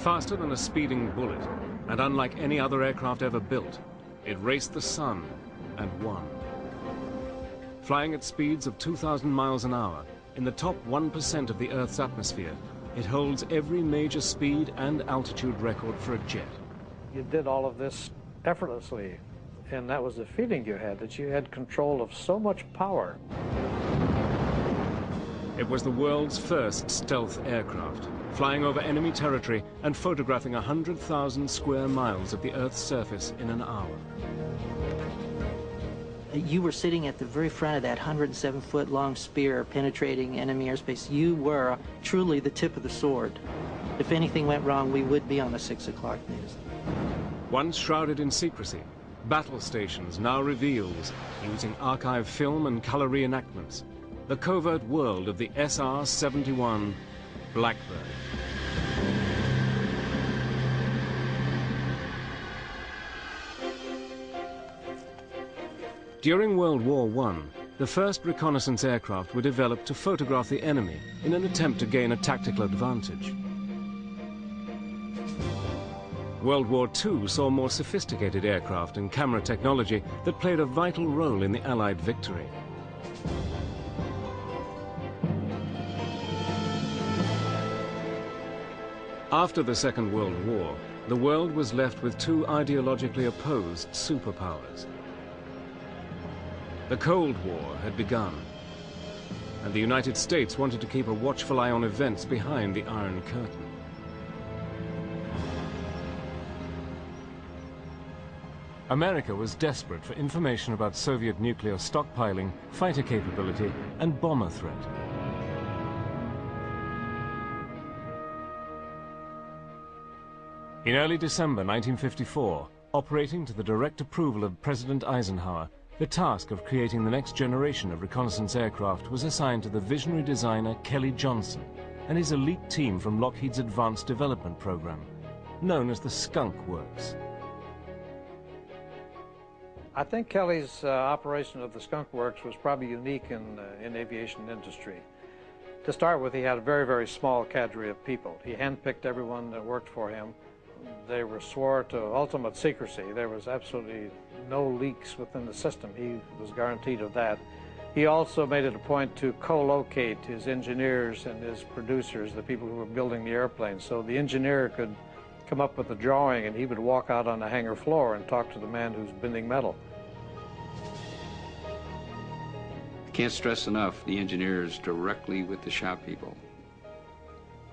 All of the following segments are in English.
Faster than a speeding bullet, and unlike any other aircraft ever built, it raced the sun and won. Flying at speeds of 2,000 miles an hour, in the top 1% of the Earth's atmosphere, it holds every major speed and altitude record for a jet. You did all of this effortlessly, and that was the feeling you had, that you had control of so much power. It was the world's first stealth aircraft, flying over enemy territory and photographing 100,000 square miles of the Earth's surface in an hour. You were sitting at the very front of that 107-foot-long spear penetrating enemy airspace. You were truly the tip of the sword. If anything went wrong, we would be on the 6 o'clock news. Once shrouded in secrecy, Battle Stations now reveals, using archive film and color reenactments, the covert world of the SR-71 Blackbird. During World War I, the first reconnaissance aircraft were developed to photograph the enemy in an attempt to gain a tactical advantage. World War II saw more sophisticated aircraft and camera technology that played a vital role in the Allied victory. After the Second World War, the world was left with two ideologically opposed superpowers. The Cold War had begun, and the United States wanted to keep a watchful eye on events behind the Iron Curtain. America was desperate for information about Soviet nuclear stockpiling, fighter capability, and bomber threat. In early December 1954, operating to the direct approval of President Eisenhower, the task of creating the next generation of reconnaissance aircraft was assigned to the visionary designer Kelly Johnson and his elite team from Lockheed's Advanced Development Program, known as the Skunk Works. I think Kelly's operation of the Skunk Works was probably unique in aviation industry. To start with, he had a very, very small cadre of people. He handpicked everyone that worked for him. They were swore to ultimate secrecy. There was absolutely no leaks within the system. He was guaranteed of that. He also made it a point to co-locate his engineers and his producers, the people who were building the airplanes. So the engineer could come up with a drawing and he would walk out on the hangar floor and talk to the man who's bending metal. I can't stress enough the engineers directly with the shop people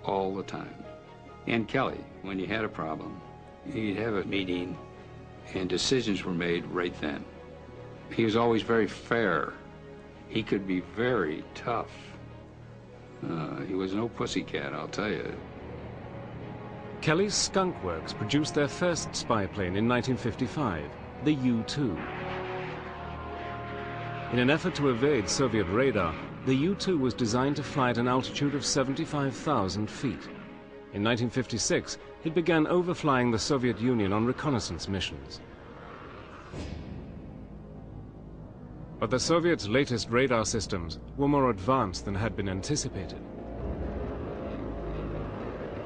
all the time. And Kelly, when you had a problem, you'd have a meeting and decisions were made right then. He was always very fair. He could be very tough. He was no pussycat, I'll tell you. Kelly's Skunk Works produced their first spy plane in 1955, the U-2. In an effort to evade Soviet radar, the U-2 was designed to fly at an altitude of 75,000 feet. In 1956, it began overflying the Soviet Union on reconnaissance missions. But the Soviets' latest radar systems were more advanced than had been anticipated.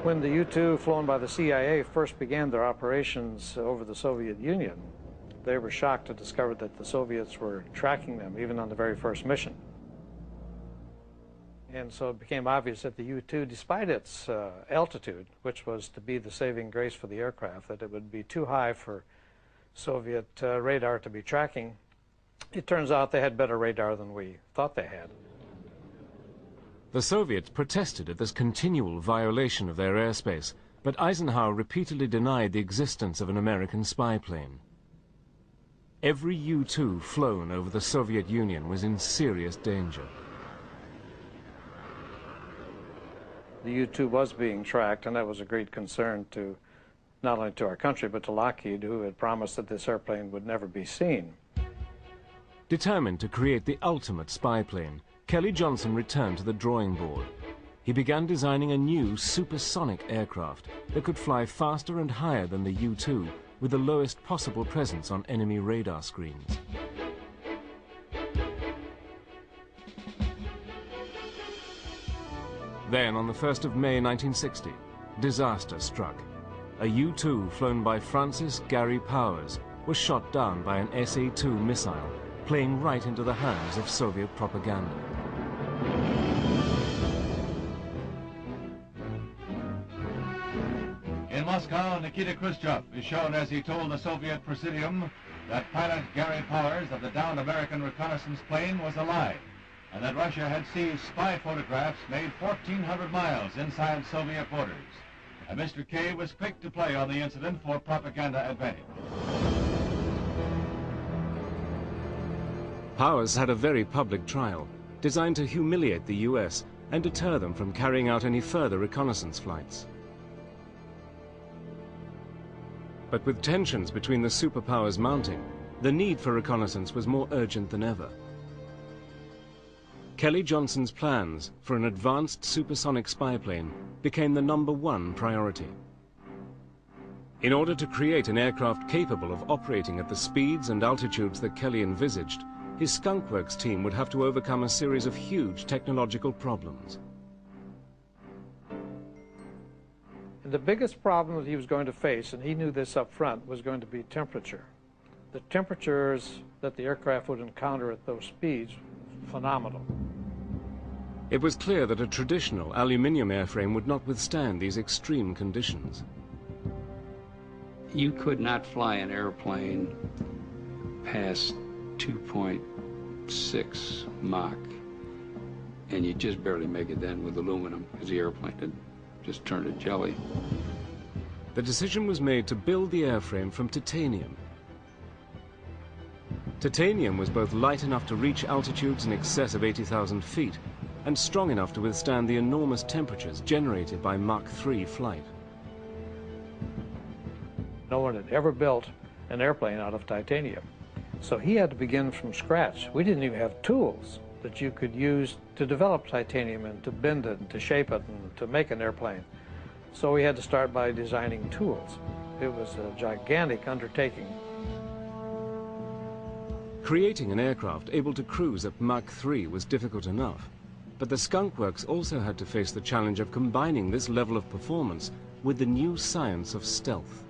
When the U-2 flown by the CIA first began their operations over the Soviet Union, they were shocked to discover that the Soviets were tracking them even on the very first mission. And so it became obvious that the U-2, despite its altitude, which was to be the saving grace for the aircraft, that it would be too high for Soviet radar to be tracking. It turns out they had better radar than we thought they had. The Soviets protested at this continual violation of their airspace, but Eisenhower repeatedly denied the existence of an American spy plane. Every U-2 flown over the Soviet Union was in serious danger. The U-2 was being tracked, and that was a great concern to not only to our country, but to Lockheed, who had promised that this airplane would never be seen. Determined to create the ultimate spy plane, Kelly Johnson returned to the drawing board. He began designing a new supersonic aircraft that could fly faster and higher than the U-2 with the lowest possible presence on enemy radar screens. Then, on the 1st of May 1960, disaster struck. a U-2 flown by Francis Gary Powers was shot down by an SA-2 missile, playing right into the hands of Soviet propaganda. In Moscow, Nikita Khrushchev is shown as he told the Soviet Presidium that pilot Gary Powers of the downed American reconnaissance plane was alive, and that Russia had seized spy photographs made 1,400 miles inside Soviet borders. And Mr. K was quick to play on the incident for propaganda advantage. Powers had a very public trial, designed to humiliate the US and deter them from carrying out any further reconnaissance flights. But with tensions between the superpowers mounting, the need for reconnaissance was more urgent than ever. Kelly-Johnson's plans for an advanced supersonic spy plane became the #1 priority. In order to create an aircraft capable of operating at the speeds and altitudes that Kelly envisaged, his Skunk Works team would have to overcome a series of huge technological problems. And the biggest problem that he was going to face, and he knew this up front, was going to be temperature. The temperatures that the aircraft would encounter at those speeds were phenomenal. It was clear that a traditional aluminium airframe would not withstand these extreme conditions. You could not fly an airplane past 2.6 Mach, and you just barely make it then with aluminum, because the airplane had just turned to jelly. The decision was made to build the airframe from titanium. Titanium was both light enough to reach altitudes in excess of 80,000 feet and strong enough to withstand the enormous temperatures generated by Mach 3 flight. No one had ever built an airplane out of titanium. So he had to begin from scratch. We didn't even have tools that you could use to develop titanium and to bend it and to shape it and to make an airplane. So we had to start by designing tools. It was a gigantic undertaking. Creating an aircraft able to cruise at Mach 3 was difficult enough, but the Skunk Works also had to face the challenge of combining this level of performance with the new science of stealth.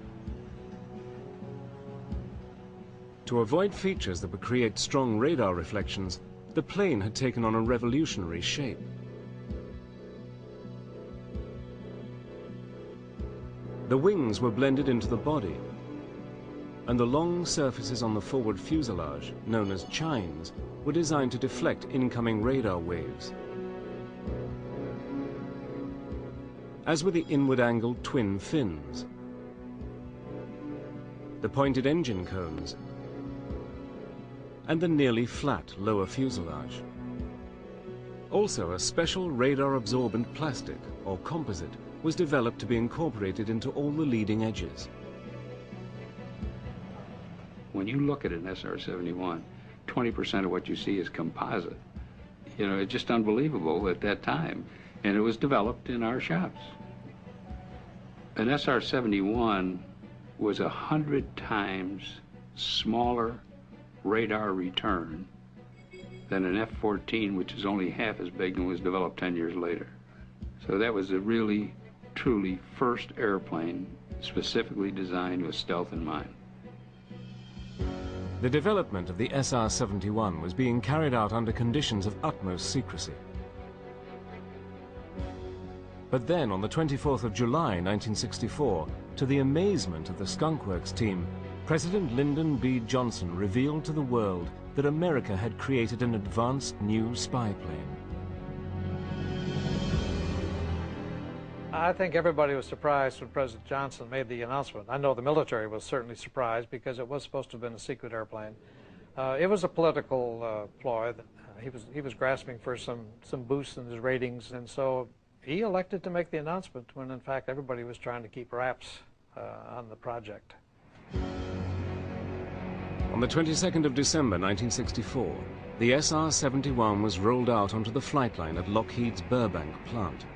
To avoid features that would create strong radar reflections, the plane had taken on a revolutionary shape. The wings were blended into the body, and the long surfaces on the forward fuselage, known as chines, were designed to deflect incoming radar waves. As with the inward-angled twin fins, the pointed engine cones, and the nearly flat lower fuselage. Also, a special radar-absorbent plastic, or composite, was developed to be incorporated into all the leading edges. When you look at an SR-71, 20% of what you see is composite. You know, it's just unbelievable at that time, and it was developed in our shops. An SR-71 was 100 times smaller radar return than an F-14, which is only half as big and was developed 10 years later. So that was a really, truly first airplane specifically designed with stealth in mind. The development of the SR-71 was being carried out under conditions of utmost secrecy. But then, on the 24th of July, 1964, to the amazement of the Skunk Works team, President Lyndon B. Johnson revealed to the world that America had created an advanced new spy plane. I think everybody was surprised when President Johnson made the announcement. I know the military was certainly surprised because it was supposed to have been a secret airplane. It was a political ploy. He was grasping for some boost in his ratings, and so he elected to make the announcement when, in fact, everybody was trying to keep wraps on the project. On the 22nd of December 1964, the SR-71 was rolled out onto the flight line at Lockheed's Burbank plant.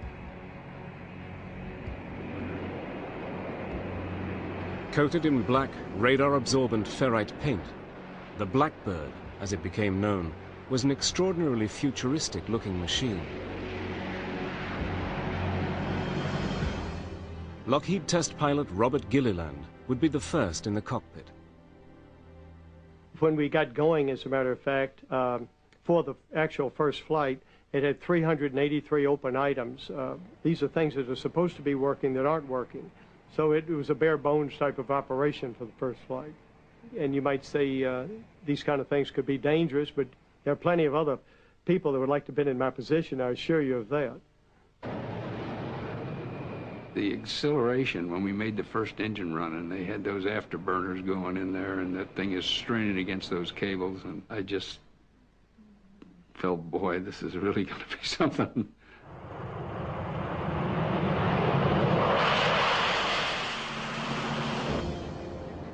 Coated in black, radar-absorbent ferrite paint, the Blackbird, as it became known, was an extraordinarily futuristic-looking machine. Lockheed test pilot Robert Gilliland would be the first in the cockpit. When we got going, as a matter of fact, for the actual first flight, it had 383 open items. These are things that are supposed to be working that aren't working. So it was a bare bones type of operation for the first flight. And you might say these kind of things could be dangerous, but there are plenty of other people that would like to have been in my position, I assure you of that. The exhilaration when we made the first engine run and they had those afterburners going in there and that thing is straining against those cables, and I just felt, boy, this is really going to be something.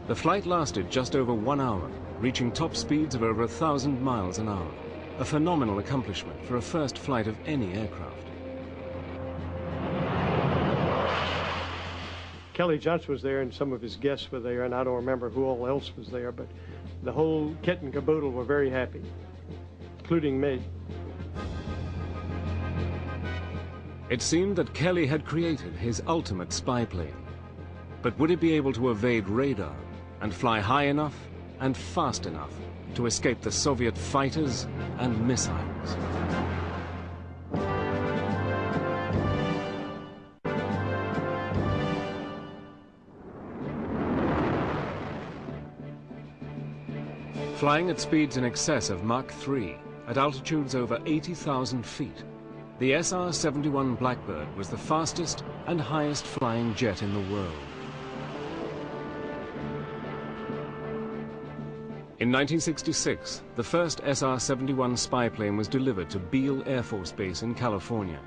The flight lasted just over 1 hour, reaching top speeds of over 1,000 miles an hour, a phenomenal accomplishment for a first flight of any aircraft. Kelly Johnson was there and some of his guests were there, and I don't remember who all else was there, but the whole kit and caboodle were very happy, including me. It seemed that Kelly had created his ultimate spy plane. But would it be able to evade radar and fly high enough and fast enough to escape the Soviet fighters and missiles? Flying at speeds in excess of Mach 3, at altitudes over 80,000 feet, the SR-71 Blackbird was the fastest and highest flying jet in the world. In 1966, the first SR-71 spy plane was delivered to Beale Air Force Base in California.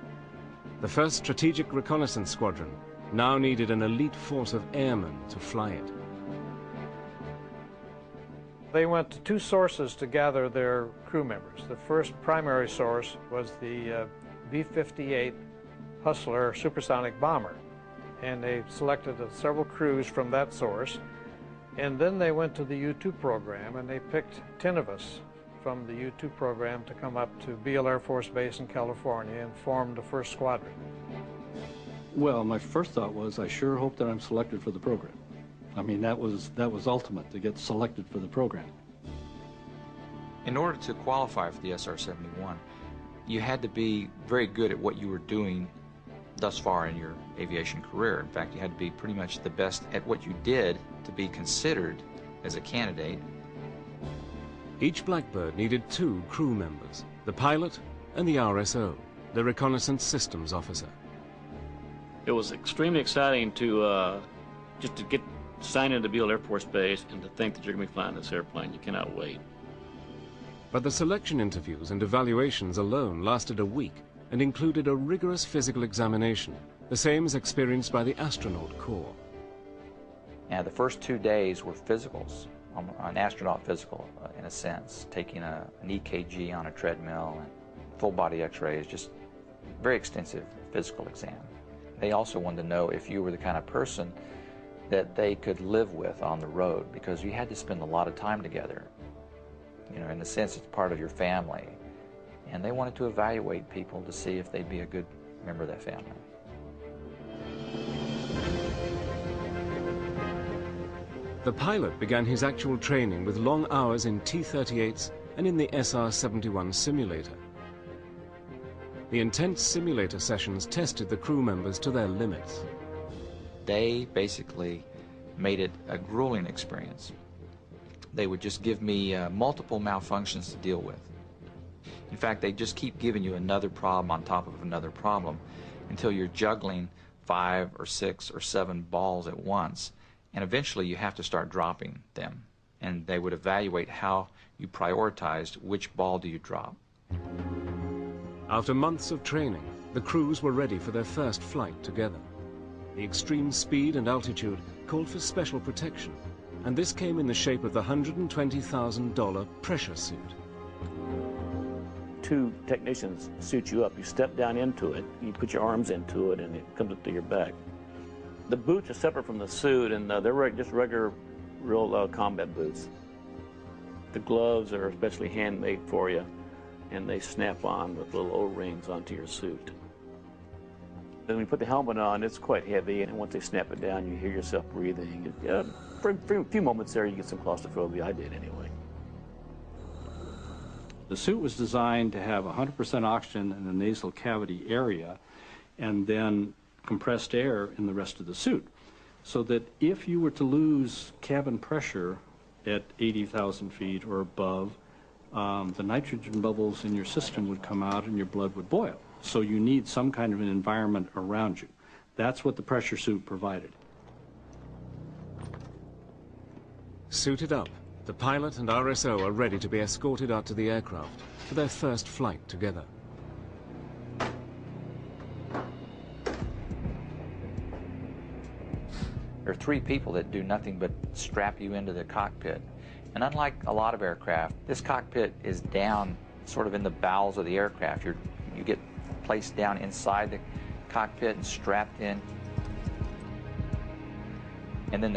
The first Strategic Reconnaissance Squadron now needed an elite force of airmen to fly it. They went to two sources to gather their crew members. The first primary source was the B-58 Hustler supersonic bomber, and they selected several crews from that source. And then they went to the U-2 program, and they picked 10 of us from the U-2 program to come up to Beale Air Force Base in California and form the first squadron. Well, my first thought was, I sure hope that I'm selected for the program. I mean, that was ultimate, to get selected for the program. In order to qualify for the SR-71, you had to be very good at what you were doing thus far in your aviation career. In fact, you had to be pretty much the best at what you did to be considered as a candidate. Each Blackbird needed 2 crew members, the pilot and the RSO, the Reconnaissance Systems Officer. It was extremely exciting to just to get signed into Beale Air Force Base and to think that you're going to be flying this airplane. You cannot wait. But the selection interviews and evaluations alone lasted a week and included a rigorous physical examination, the same as experienced by the astronaut corps. And the first 2 days were physicals, an astronaut physical in a sense, taking an EKG on a treadmill and full body x-rays, just very extensive physical exam. They also wanted to know if you were the kind of person that they could live with on the road, because you had to spend a lot of time together. You know, in a sense, it's part of your family. And they wanted to evaluate people to see if they'd be a good member of that family. The pilot began his actual training with long hours in T-38s and in the SR-71 simulator. The intense simulator sessions tested the crew members to their limits. They basically made it a grueling experience. They would just give me multiple malfunctions to deal with. In fact, they just keep giving you another problem on top of another problem until you're juggling 5 or 6 or 7 balls at once, and eventually you have to start dropping them. And they would evaluate how you prioritized which ball do you drop. After months of training, the crews were ready for their first flight together. The extreme speed and altitude called for special protection, and this came in the shape of the $120,000 pressure suit. 2 technicians suit you up. You step down into it, you put your arms into it, and it comes up to your back. The boots are separate from the suit, and they're just regular, real combat boots. The gloves are especially handmade for you, and they snap on with little O-rings onto your suit. When you put the helmet on, it's quite heavy, and once they snap it down, you hear yourself breathing. For a few moments there, you get some claustrophobia. I did anyway. The suit was designed to have 100% oxygen in the nasal cavity area and then compressed air in the rest of the suit, so that if you were to lose cabin pressure at 80,000 feet or above, the nitrogen bubbles in your system would come out and your blood would boil. So you need some kind of an environment around you. That's what the pressure suit provided. Suited up, the pilot and RSO are ready to be escorted out to the aircraft for their first flight together. There are 3 people that do nothing but strap you into the cockpit. And unlike a lot of aircraft, this cockpit is down sort of in the bowels of the aircraft. You get placed down inside the cockpit and strapped in. And then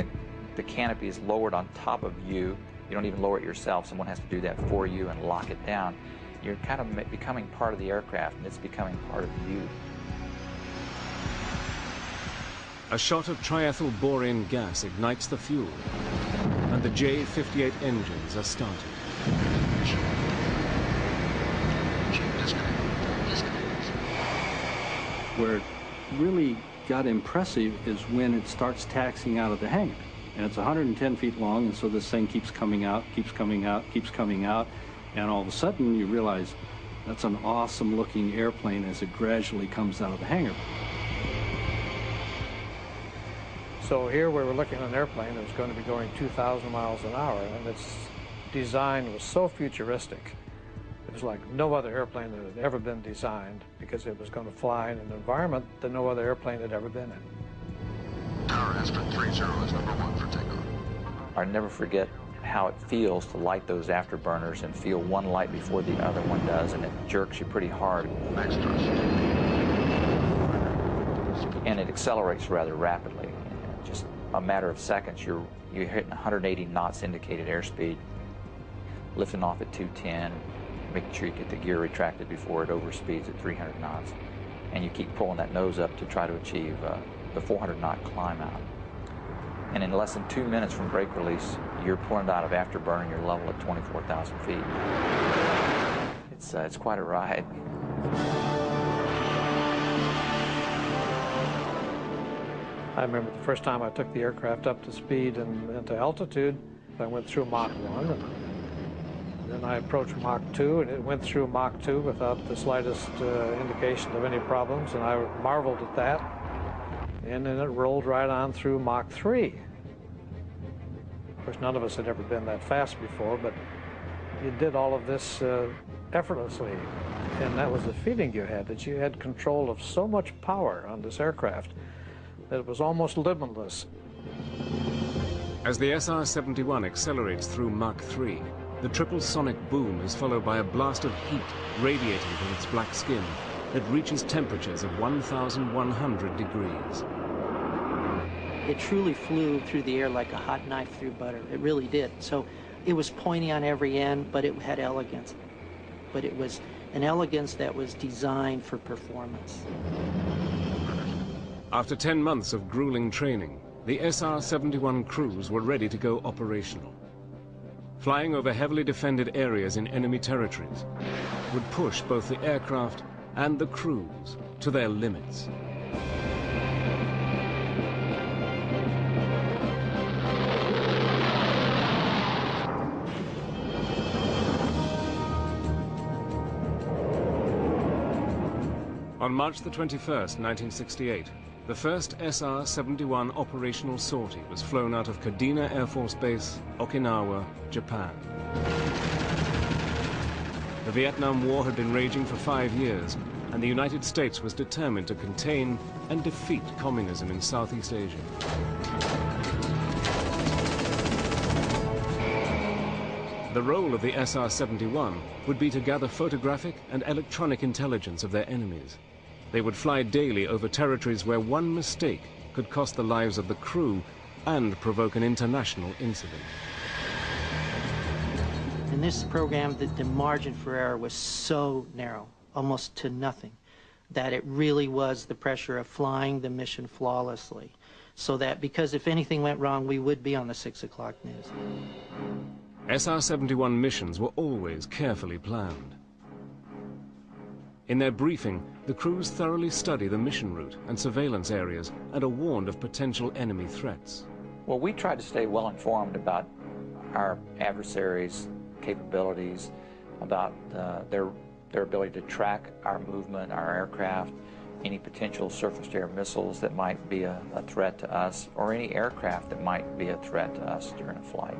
the canopy is lowered on top of you. You don't even lower it yourself. Someone has to do that for you and lock it down. You're kind of becoming part of the aircraft, and it's becoming part of you. A shot of triethyl borane gas ignites the fuel, and the J-58 engines are started. Where it really got impressive is when it starts taxiing out of the hangar. And it's 110 feet long, and so this thing keeps coming out, keeps coming out, keeps coming out, and all of a sudden you realize that's an awesome looking airplane as it gradually comes out of the hangar. So here we were looking at an airplane that was going to be going 2,000 miles an hour, and its design was so futuristic. It was like no other airplane that had ever been designed, because it was going to fly in an environment that no other airplane had ever been in. Tower aspect 30 is number 1 for takeoff. I never forget how it feels to light those afterburners and feel one light before the other one does, and it jerks you pretty hard. Max thrust. And it accelerates rather rapidly. Just a matter of seconds, you're hitting 180 knots indicated airspeed, lifting off at 210, making sure you get the gear retracted before it overspeeds at 300 knots. And you keep pulling that nose up to try to achieve the 400-knot climb out. And in less than 2 minutes from brake release, you're pulling it out of afterburner and you're level at 24,000 feet. It's quite a ride. I remember the first time I took the aircraft up to speed and to altitude, I went through Mach 1, and then I approached Mach 2, and it went through Mach 2 without the slightest indication of any problems, and I marveled at that. And then it rolled right on through Mach 3. Of course, none of us had ever been that fast before, but you did all of this effortlessly, and that was the feeling you had, that you had control of so much power on this aircraft that it was almost limitless. As the SR-71 accelerates through Mach 3, the triple sonic boom is followed by a blast of heat radiating from its black skin that reaches temperatures of 1,100 degrees. It truly flew through the air like a hot knife through butter. It really did. So it was pointy on every end, but it had elegance. But it was an elegance that was designed for performance. After 10 months of grueling training, the SR-71 crews were ready to go operational. Flying over heavily defended areas in enemy territories would push both the aircraft and the crews to their limits. On March the 21st, 1968, the first SR-71 operational sortie was flown out of Kadena Air Force Base, Okinawa, Japan. The Vietnam War had been raging for 5 years, and the United States was determined to contain and defeat communism in Southeast Asia. The role of the SR-71 would be to gather photographic and electronic intelligence of their enemies. They would fly daily over territories where one mistake could cost the lives of the crew and provoke an international incident. In this program, the margin for error was so narrow, almost to nothing. that it really was the pressure of flying the mission flawlessly. So that, because if anything went wrong, we would be on the 6 o'clock news. SR-71 missions were always carefully planned. In their briefing, the crews thoroughly study the mission route and surveillance areas and are warned of potential enemy threats. Well, we try to stay well informed about our adversaries' capabilities, about their ability to track our movement, our aircraft, any potential surface-to-air missiles that might be a threat to us, or any aircraft that might be a threat to us during a flight.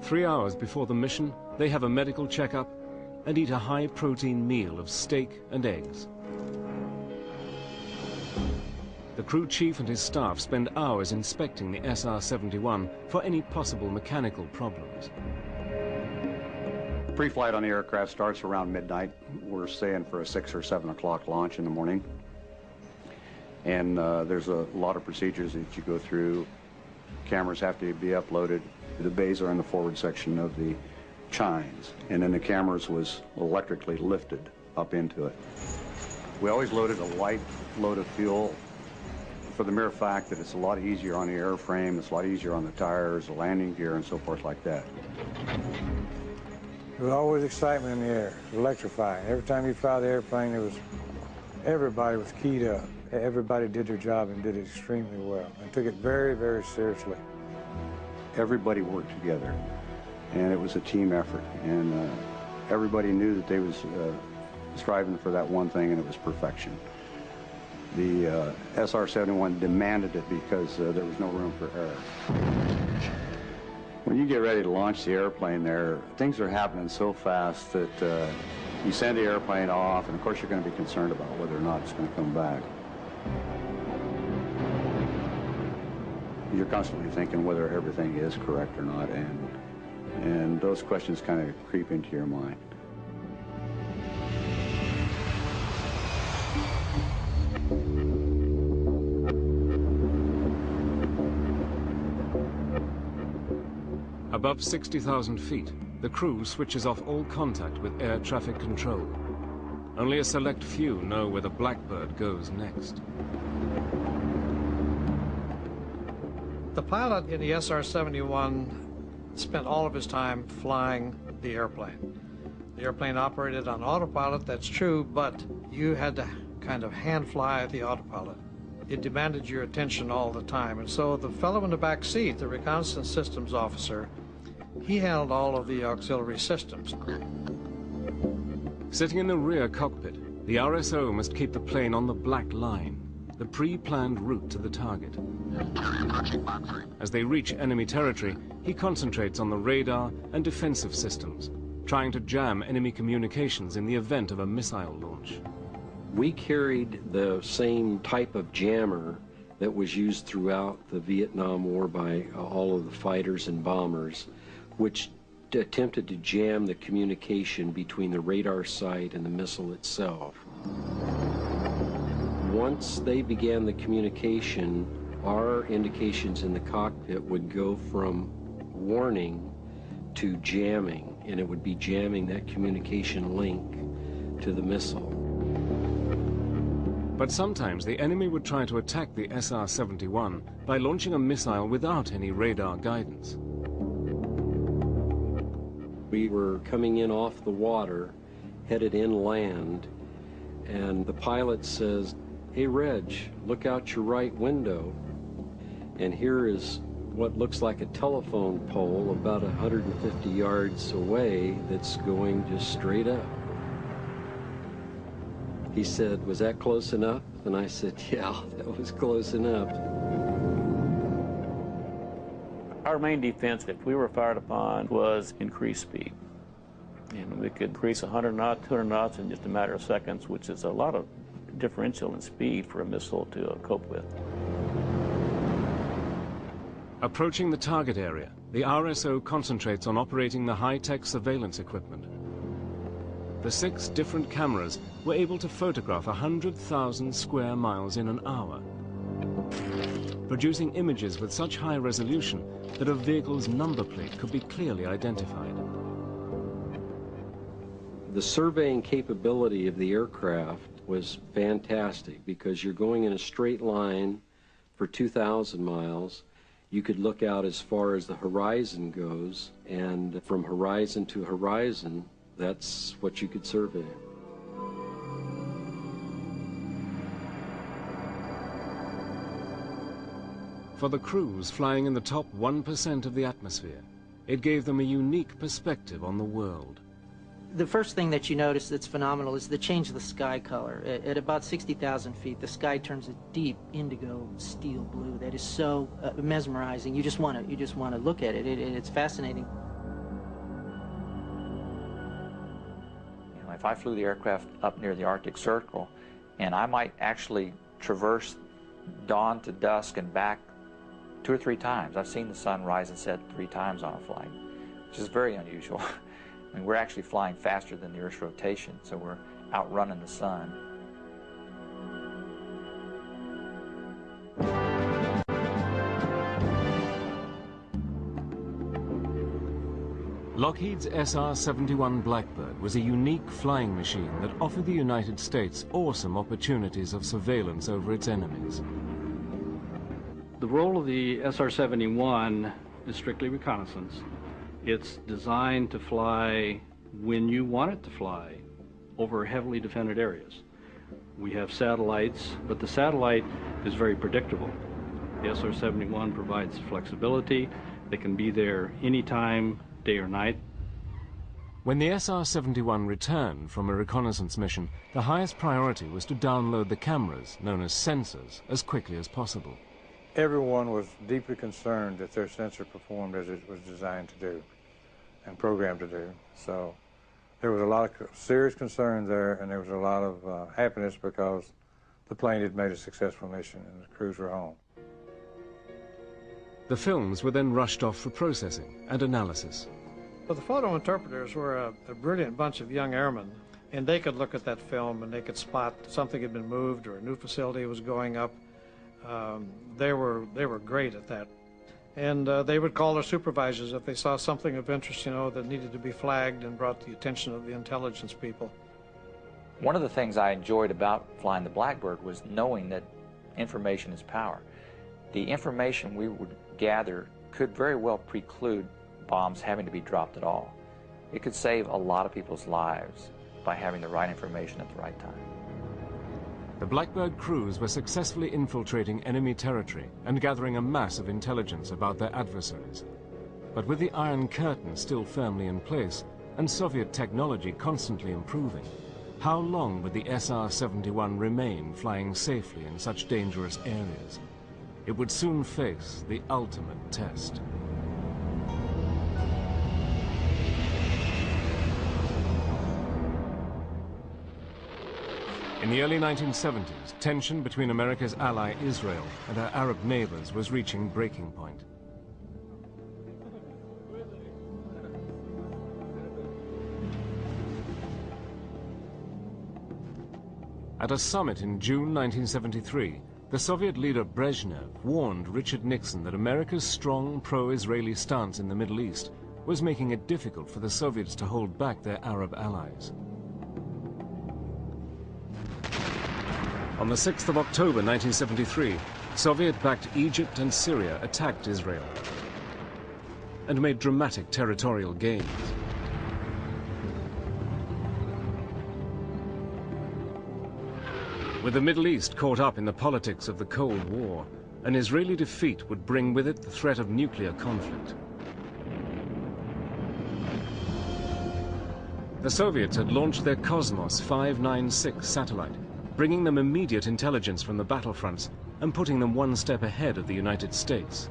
3 hours before the mission, they have a medical checkup and eat a high-protein meal of steak and eggs. The crew chief and his staff spend hours inspecting the SR-71 for any possible mechanical problems. Pre-flight on the aircraft starts around midnight. We're staying for a 6 or 7 o'clock launch in the morning. And there's a lot of procedures that you go through. Cameras have to be uploaded. The bays are in the forward section of the chines, and then the cameras was electrically lifted up into it. We always loaded a light load of fuel for the mere fact that it's a lot easier on the airframe, it's a lot easier on the tires, the landing gear, and so forth like that. There was always excitement in the air, electrifying. Every time you fly the airplane, everybody was keyed up. Everybody did their job and did it extremely well and took it very, very seriously. Everybody worked together, and it was a team effort, and everybody knew that they was striving for that one thing, and it was perfection. The SR-71 demanded it because there was no room for error. When you get ready to launch the airplane there, things are happening so fast that you send the airplane off, and of course you're going to be concerned about whether or not it's going to come back. You're constantly thinking whether everything is correct or not, and those questions kind of creep into your mind. Above 60,000 feet, the crew switches off all contact with air traffic control. Only a select few know where the Blackbird goes next. The pilot in the SR-71 spent all of his time flying the airplane. The airplane operated on autopilot, that's true, but you had to kind of hand fly the autopilot. It demanded your attention all the time, and so the fellow in the back seat, the reconnaissance systems officer, he handled all of the auxiliary systems. Sitting in the rear cockpit, the RSO must keep the plane on the black line, the pre-planned route to the target. As they reach enemy territory, he concentrates on the radar and defensive systems, trying to jam enemy communications in the event of a missile launch. We carried the same type of jammer that was used throughout the Vietnam War by all of the fighters and bombers, which attempted to jam the communication between the radar site and the missile itself. Once they began the communication, our indications in the cockpit would go from warning to jamming, and it would be jamming that communication link to the missile. But sometimes the enemy would try to attack the SR-71 by launching a missile without any radar guidance. We were coming in off the water, headed inland, and the pilot says, "Hey, Reg, look out your right window." And here is what looks like a telephone pole about 150 yards away that's going just straight up. He said, "Was that close enough?" And I said, "Yeah, that was close enough." Our main defense, if we were fired upon, was increased speed. And we could increase 100 knots, 200 knots in just a matter of seconds, which is a lot of differential in speed for a missile to cope with. Approaching the target area, the RSO concentrates on operating the high-tech surveillance equipment. The 6 different cameras were able to photograph 100,000 square miles in an hour, producing images with such high resolution that a vehicle's number plate could be clearly identified. The surveying capability of the aircraft was fantastic because you're going in a straight line for 2,000 miles. You could look out as far as the horizon goes, and from horizon to horizon, that's what you could survey. For the crews flying in the top 1% of the atmosphere, it gave them a unique perspective on the world. The first thing that you notice that's phenomenal is the change of the sky color. At about 60,000 feet, the sky turns a deep indigo steel blue that is so mesmerizing. You just want to look at it. It's fascinating. You know, if I flew the aircraft up near the Arctic Circle, and I might actually traverse dawn to dusk and back 2 or 3 times. I've seen the sun rise and set 3 times on a flight, which is very unusual. I mean, we're actually flying faster than the Earth's rotation, so we're outrunning the sun. Lockheed's SR-71 Blackbird was a unique flying machine that offered the United States awesome opportunities of surveillance over its enemies. The role of the SR-71 is strictly reconnaissance. It's designed to fly when you want it to fly over heavily defended areas. We have satellites, but the satellite is very predictable. The SR-71 provides flexibility. They can be there anytime, day or night. When the SR-71 returned from a reconnaissance mission, the highest priority was to download the cameras, known as sensors, as quickly as possible. Everyone was deeply concerned that their sensor performed as it was designed to do and programmed to do. So there was a lot of serious concern there, and there was a lot of happiness because the plane had made a successful mission and the crews were home. The films were then rushed off for processing and analysis. Well, the photo interpreters were a brilliant bunch of young airmen, and they could look at that film and they could spot something had been moved or a new facility was going up. They were great at that. And they would call their supervisors if they saw something of interest, you know, that needed to be flagged and brought to the attention of the intelligence people. One of the things I enjoyed about flying the Blackbird was knowing that information is power. The information we would gather could very well preclude bombs having to be dropped at all. It could save a lot of people's lives by having the right information at the right time. The Blackbird crews were successfully infiltrating enemy territory and gathering a mass of intelligence about their adversaries. But with the Iron Curtain still firmly in place and Soviet technology constantly improving, how long would the SR-71 remain flying safely in such dangerous areas? It would soon face the ultimate test. In the early 1970s, tension between America's ally Israel and her Arab neighbors was reaching breaking point. At a summit in June 1973, the Soviet leader Brezhnev warned Richard Nixon that America's strong pro-Israeli stance in the Middle East was making it difficult for the Soviets to hold back their Arab allies. On the 6th of October 1973, Soviet-backed Egypt and Syria attacked Israel and made dramatic territorial gains. With the Middle East caught up in the politics of the Cold War, an Israeli defeat would bring with it the threat of nuclear conflict. The Soviets had launched their Cosmos 596 satellite, bringing them immediate intelligence from the battlefronts and putting them one step ahead of the United States.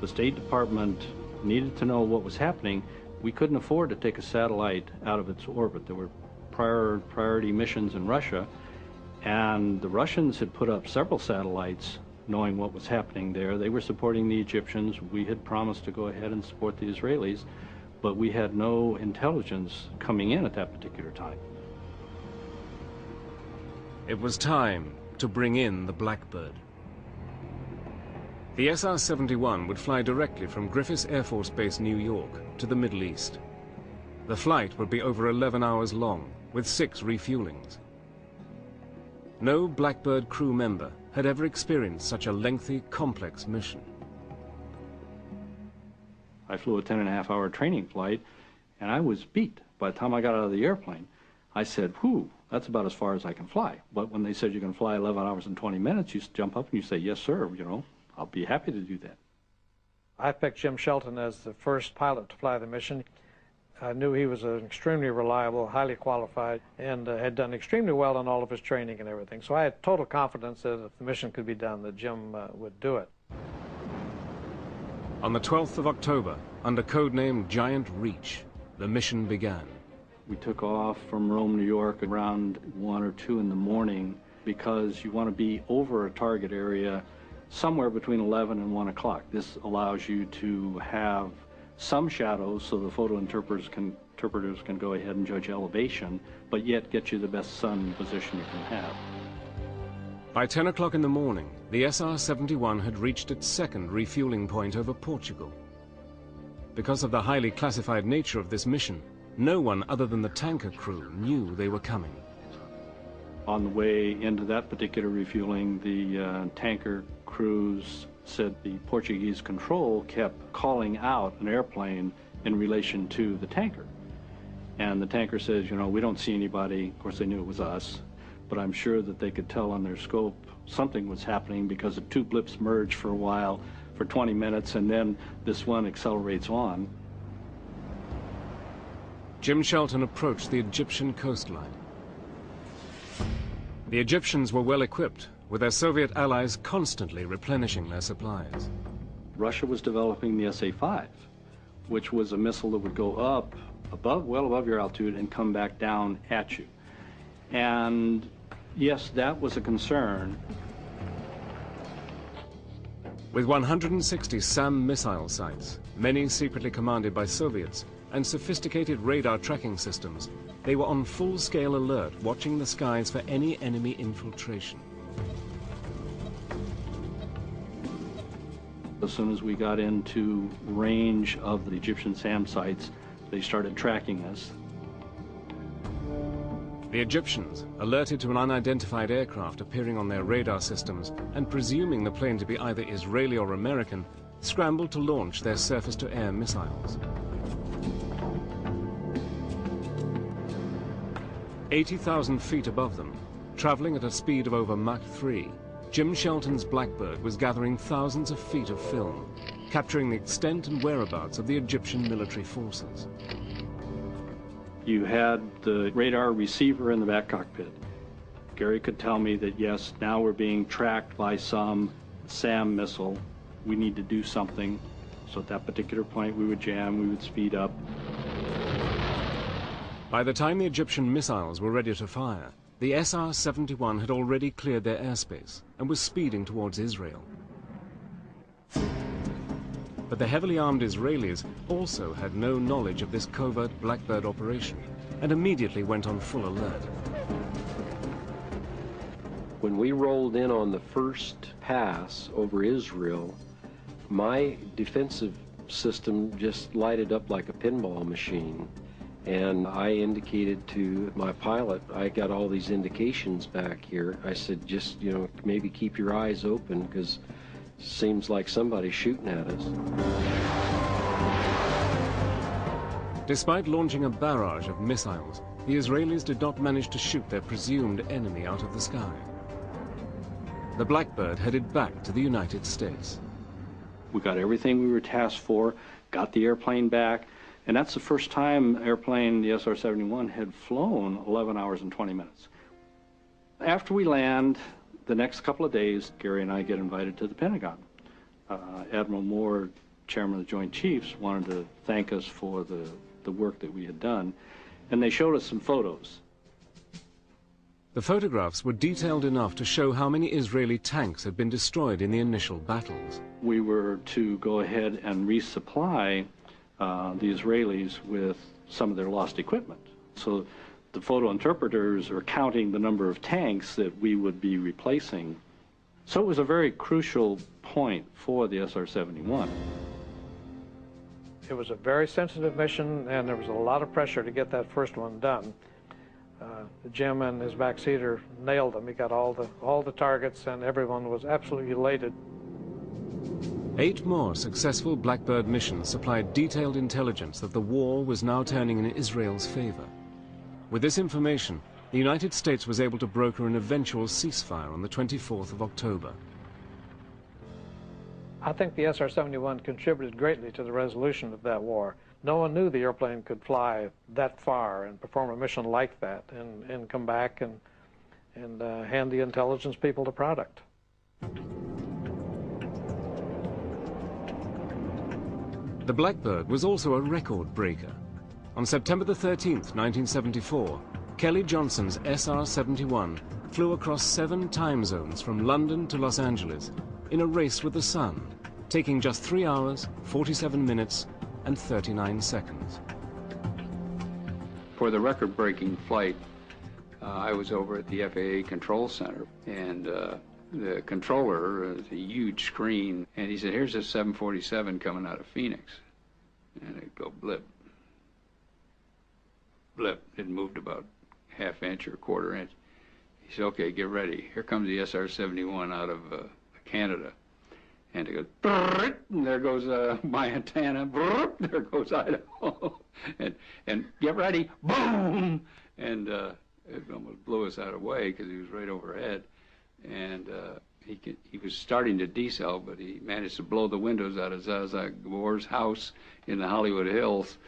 The State Department needed to know what was happening. We couldn't afford to take a satellite out of its orbit. There were priority missions in Russia, and the Russians had put up several satellites knowing what was happening there. They were supporting the Egyptians. We had promised to go ahead and support the Israelis, but we had no intelligence coming in at that particular time. It was time to bring in the Blackbird. The SR-71 would fly directly from Griffiths Air Force Base, New York, to the Middle East. The flight would be over 11 hours long, with 6 refuelings. No Blackbird crew member had ever experienced such a lengthy, complex mission. I flew a 10.5-hour training flight, and I was beat. By the time I got out of the airplane, I said, whew, that's about as far as I can fly. But when they said you can fly 11 hours and 20 minutes, you jump up and you say, yes, sir, you know, I'll be happy to do that. I picked Jim Shelton as the first pilot to fly the mission. I knew he was an extremely reliable, highly qualified, and had done extremely well in all of his training and everything. So I had total confidence that if the mission could be done, that Jim would do it. On the 12th of October, under codename Giant Reach, the mission began. We took off from Rome, New York around 1 or 2 in the morning because you want to be over a target area somewhere between 11 and 1 o'clock. This allows you to have some shadows so the photo interpreters can go ahead and judge elevation, but yet get you the best sun position you can have. By 10 o'clock in the morning, the SR-71 had reached its second refueling point over Portugal. Because of the highly classified nature of this mission, no one other than the tanker crew knew they were coming. On the way into that particular refueling, the tanker crews said the Portuguese control kept calling out an airplane in relation to the tanker. And the tanker says, you know, we don't see anybody. Of course, they knew it was us, but I'm sure that they could tell on their scope something was happening because the 2 blips merged for a while, for 20 minutes, and then this one accelerates on. Jim Shelton approached the Egyptian coastline. The Egyptians were well equipped, with their Soviet allies constantly replenishing their supplies. Russia was developing the SA-5, which was a missile that would go up above, well above your altitude and come back down at you. And yes, that was a concern. With 160 SAM missile sites, many secretly commanded by Soviets, and sophisticated radar tracking systems, they were on full-scale alert, watching the skies for any enemy infiltration. As soon as we got into range of the Egyptian SAM sites, they started tracking us. The Egyptians, alerted to an unidentified aircraft appearing on their radar systems and presuming the plane to be either Israeli or American, scrambled to launch their surface-to-air missiles. 80,000 feet above them, traveling at a speed of over Mach 3, Jim Shelton's Blackbird was gathering thousands of feet of film, capturing the extent and whereabouts of the Egyptian military forces. You had the radar receiver in the back cockpit. Gary could tell me that, yes, now we're being tracked by some SAM missile. We need to do something. So at that particular point, we would jam, we would speed up. By the time the Egyptian missiles were ready to fire, the SR-71 had already cleared their airspace and was speeding towards Israel. But the heavily armed Israelis also had no knowledge of this covert Blackbird operation and immediately went on full alert. When we rolled in on the first pass over Israel, my defensive system just lighted up like a pinball machine. And I indicated to my pilot, I got all these indications back here. I said, just, you know, maybe keep your eyes open because it seems like somebody's shooting at us. Despite launching a barrage of missiles, the Israelis did not manage to shoot their presumed enemy out of the sky. The Blackbird headed back to the United States. We got everything we were tasked for, got the airplane back, and that's the first time airplane, the SR-71, had flown 11 hours and 20 minutes. After we land, the next couple of days, Gary and I get invited to the Pentagon. Admiral Moore, chairman of the Joint Chiefs, wanted to thank us for the work that we had done, and they showed us some photos. The photographs were detailed enough to show how many Israeli tanks had been destroyed in the initial battles. We were to go ahead and resupply the Israelis with some of their lost equipment. So the photo interpreters are counting the number of tanks that we would be replacing. So it was a very crucial point for the SR-71. It was a very sensitive mission, and there was a lot of pressure to get that first one done. Jim and his backseater nailed them. He got all the targets, and everyone was absolutely elated. 8 more successful Blackbird missions supplied detailed intelligence that the war was now turning in Israel's favor. With this information, the United States was able to broker an eventual ceasefire on the 24th of October. I think the SR-71 contributed greatly to the resolution of that war. No one knew the airplane could fly that far and perform a mission like that and come back and hand the intelligence people the product. The Blackbird was also a record breaker. On September the 13th, 1974, Kelly Johnson's SR-71 flew across 7 time zones from London to Los Angeles in a race with the sun, taking just 3 hours, 47 minutes, and 39 seconds. For the record-breaking flight, I was over at the FAA Control Center, and the controller, a huge screen, and he said, here's a 747 coming out of Phoenix. And it'd go blip. Blip. It moved about ½ inch or ¼ inch. He said, okay, get ready. Here comes the SR-71 out of Canada. And it goes, brrrt, and there goes my antenna, brrrt, there goes Idaho. and get ready, boom! And it almost blew us out of the way because he was right overhead. And he was starting to decel, but he managed to blow the windows out of Zsa Gabor's house in the Hollywood Hills.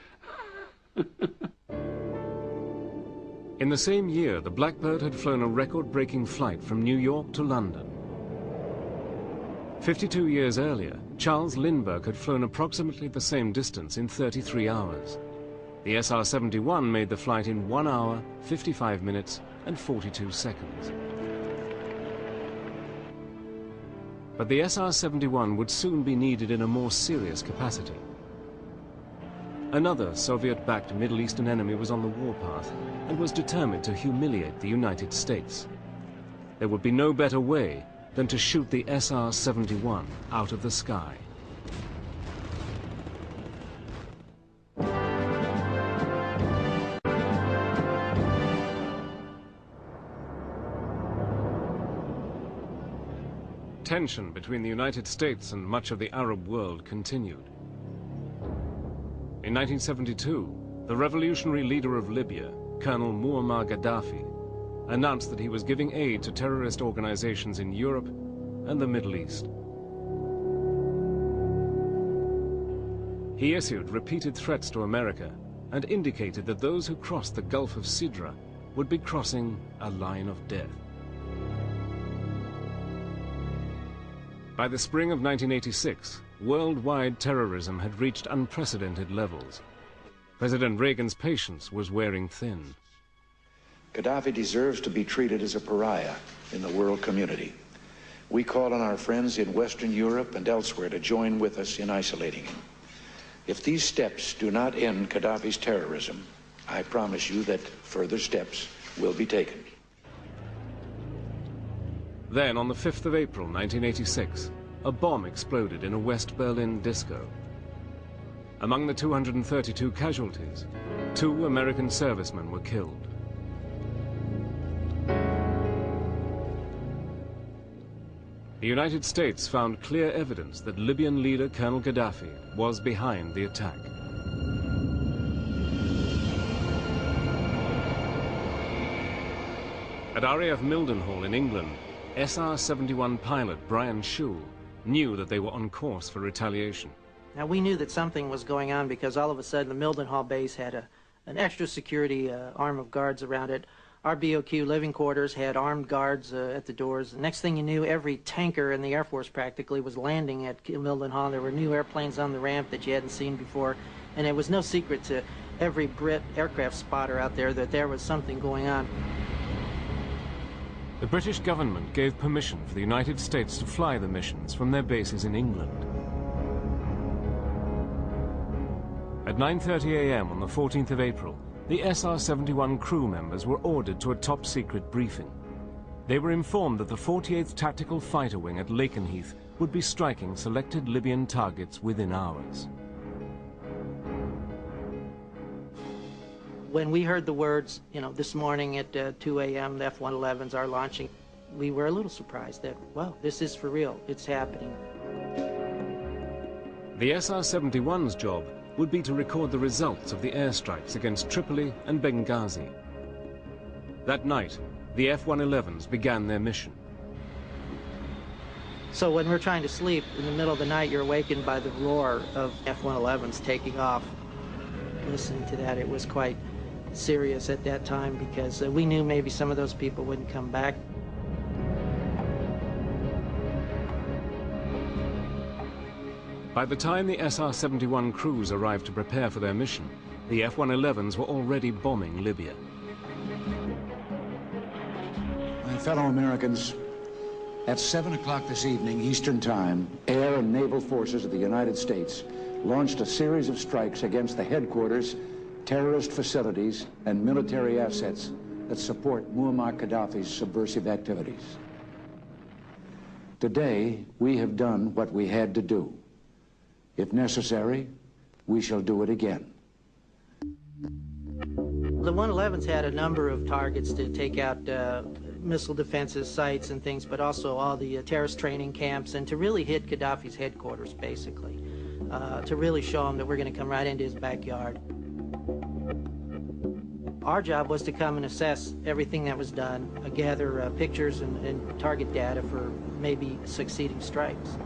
In the same year, the Blackbird had flown a record-breaking flight from New York to London. 52 years earlier, Charles Lindbergh had flown approximately the same distance in 33 hours. The SR-71 made the flight in 1 hour, 55 minutes, and 42 seconds. But the SR-71 would soon be needed in a more serious capacity. Another Soviet-backed Middle Eastern enemy was on the warpath and was determined to humiliate the United States. There would be no better way than to shoot the SR-71 out of the sky. Tension between the United States and much of the Arab world continued. In 1972, the revolutionary leader of Libya, Colonel Muammar Gaddafi, announced that he was giving aid to terrorist organizations in Europe and the Middle East. He issued repeated threats to America and indicated that those who crossed the Gulf of Sidra would be crossing a line of death. By the spring of 1986, worldwide terrorism had reached unprecedented levels. President Reagan's patience was wearing thin. Gaddafi deserves to be treated as a pariah in the world community. We call on our friends in Western Europe and elsewhere to join with us in isolating him. If these steps do not end Gaddafi's terrorism, I promise you that further steps will be taken. Then, on the 5th of April, 1986, a bomb exploded in a West Berlin disco. Among the 232 casualties, 2 American servicemen were killed. The United States found clear evidence that Libyan leader Colonel Gaddafi was behind the attack. At RAF Mildenhall in England, SR-71 pilot Brian Shule knew that they were on course for retaliation. Now, we knew that something was going on because all of a sudden the Mildenhall base had an extra security arm of guards around it. Our BOQ living quarters had armed guards at the doors. The next thing you knew, every tanker in the Air Force practically was landing at Mildenhall. There were new airplanes on the ramp that you hadn't seen before, and it was no secret to every Brit aircraft spotter out there that there was something going on. The British government gave permission for the United States to fly the missions from their bases in England. At 9:30 a.m. on the 14th of April, the SR-71 crew members were ordered to a top-secret briefing. They were informed that the 48th Tactical Fighter Wing at Lakenheath would be striking selected Libyan targets within hours. When we heard the words, this morning at 2 a.m., the F-111s are launching, we were a little surprised that, well, this is for real. It's happening. The SR-71's job would be to record the results of the airstrikes against Tripoli and Benghazi. That night, the F-111s began their mission. So when we're trying to sleep, in the middle of the night, you're awakened by the roar of F-111s taking off. Listening to that, it was quite serious at that time because we knew maybe some of those people wouldn't come back. By the time the SR-71 crews arrived to prepare for their mission, the F-111s were already bombing Libya. My fellow Americans, at 7 o'clock this evening, Eastern Time, air and naval forces of the United States launched a series of strikes against the headquarters, terrorist facilities, and military assets that support Muammar Gaddafi's subversive activities. Today, we have done what we had to do. If necessary, we shall do it again. The 111s had a number of targets to take out missile defenses, sites and things, but also all the terrorist training camps, and to really hit Gaddafi's headquarters, basically, to really show him that we're going to come right into his backyard. Our job was to come and assess everything that was done, gather pictures and target data for maybe succeeding strikes.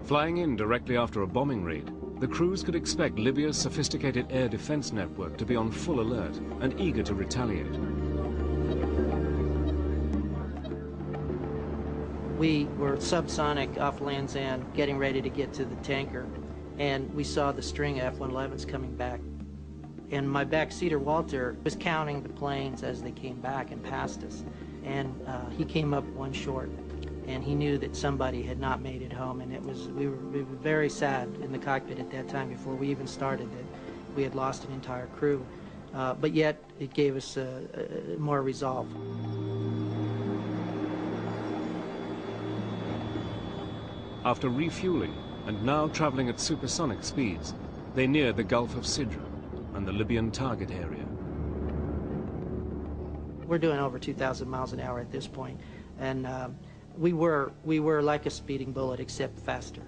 Flying in directly after a bombing raid, the crews could expect Libya's sophisticated air defense network to be on full alert and eager to retaliate. We were subsonic off Land's End, getting ready to get to the tanker, and we saw the string of F-111s coming back. And my backseater, Walter, was counting the planes as they came back and passed us. And he came up one short, and he knew that somebody had not made it home. And we were very sad in the cockpit at that time before we even started that we had lost an entire crew. But yet, it gave us more resolve. After refueling and now traveling at supersonic speeds, they neared the Gulf of Sidra and the Libyan target area. We're doing over 2,000 miles an hour at this point, and we were like a speeding bullet, except faster.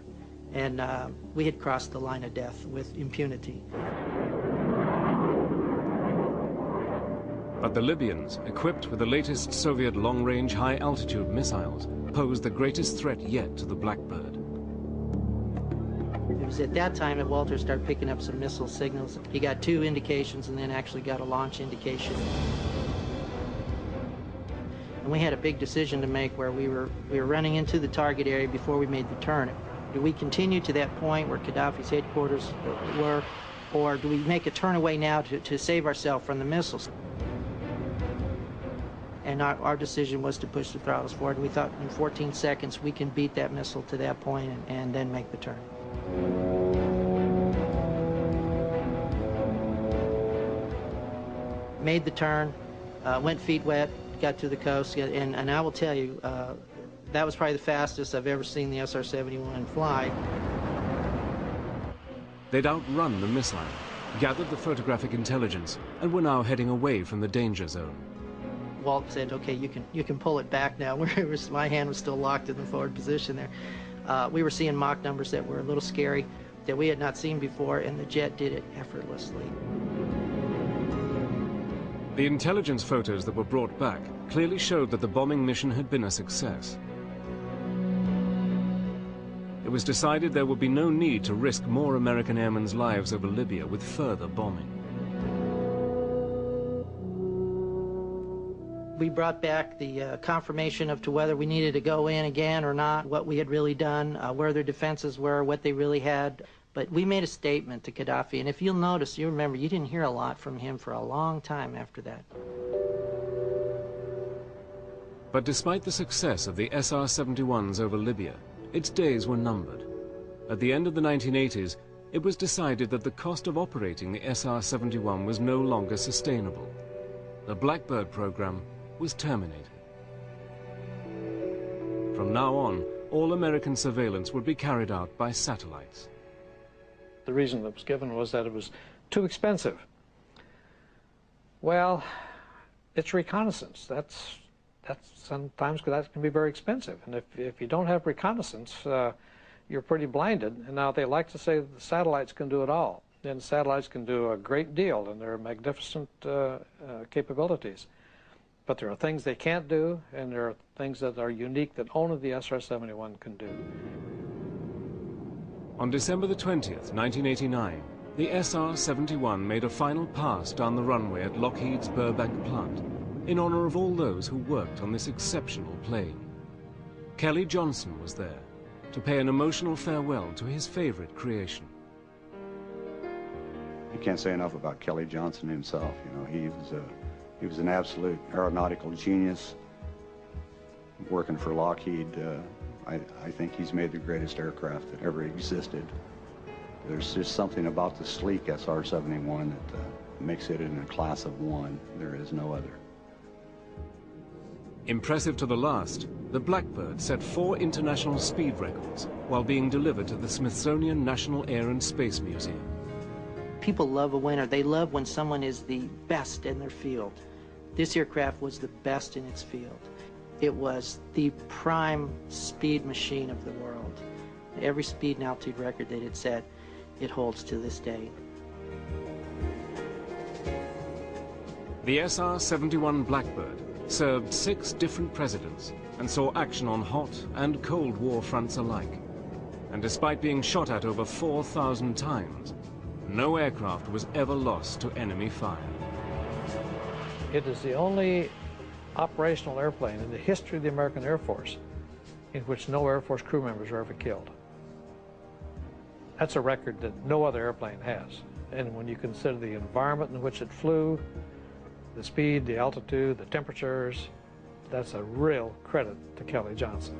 And we had crossed the line of death with impunity. But the Libyans, equipped with the latest Soviet long-range high-altitude missiles, posed the greatest threat yet to the Blackbird. It was at that time that Walter started picking up some missile signals. He got 2 indications and then actually got a launch indication. And we had a big decision to make where we were running into the target area before we made the turn. Do we continue to that point where Gaddafi's headquarters were, or do we make a turn away now to save ourselves from the missiles? And our decision was to push the throttles forward, and we thought in 14 seconds we can beat that missile to that point and then make the turn. Made the turn, went feet wet, got to the coast, and I will tell you, that was probably the fastest I've ever seen the SR-71 fly. They'd outrun the missile, gathered the photographic intelligence, and were now heading away from the danger zone. Walt said, okay, you can pull it back now. My hand was still locked in the forward position there. We were seeing Mach numbers that were a little scary, that we had not seen before, and the jet did it effortlessly. The intelligence photos that were brought back clearly showed that the bombing mission had been a success. It was decided there would be no need to risk more American airmen's lives over Libya with further bombing. We brought back the confirmation of to whether we needed to go in again or not, what we had really done, where their defenses were, what they really had. But we made a statement to Gaddafi, and if you'll notice, you remember, you didn't hear a lot from him for a long time after that. But despite the success of the SR-71s over Libya, its days were numbered. At the end of the 1980s, it was decided that the cost of operating the SR-71 was no longer sustainable. The Blackbird program was terminated. From now on, all American surveillance would be carried out by satellites. The reason that was given was that it was Too expensive. Well, it's reconnaissance. That's sometimes that can be very expensive. And if you don't have reconnaissance, you're pretty blinded. And now they like to say that the satellites can do it all. And satellites can do a great deal, and they're magnificent capabilities. But there are things they can't do, and there are things that are unique that only the SR-71 can do. On December the 20th, 1989, the SR-71 made a final pass down the runway at Lockheed's Burbank plant in honor of all those who worked on this exceptional plane. Kelly Johnson was there to pay an emotional farewell to his favorite creation. You can't say enough about Kelly Johnson himself. You know, he was an absolute aeronautical genius. Working for Lockheed, I think he's made the greatest aircraft that ever existed. There's just something about the sleek SR-71 that makes it in a class of one. There is no other. Impressive to the last, the Blackbird set 4 international speed records while being delivered to the Smithsonian National Air and Space Museum. People love a winner. They love when someone is the best in their field. This aircraft was the best in its field. It was the prime speed machine of the world. Every speed and altitude record that it set, it holds to this day. The SR-71 Blackbird served 6 different presidents and saw action on hot and cold war fronts alike. And despite being shot at over 4,000 times, no aircraft was ever lost to enemy fire. It is the only operational airplane in the history of the American Air Force in which no Air Force crew members were ever killed. That's a record that no other airplane has. And when you consider the environment in which it flew, the speed, the altitude, the temperatures, that's a real credit to Kelly Johnson.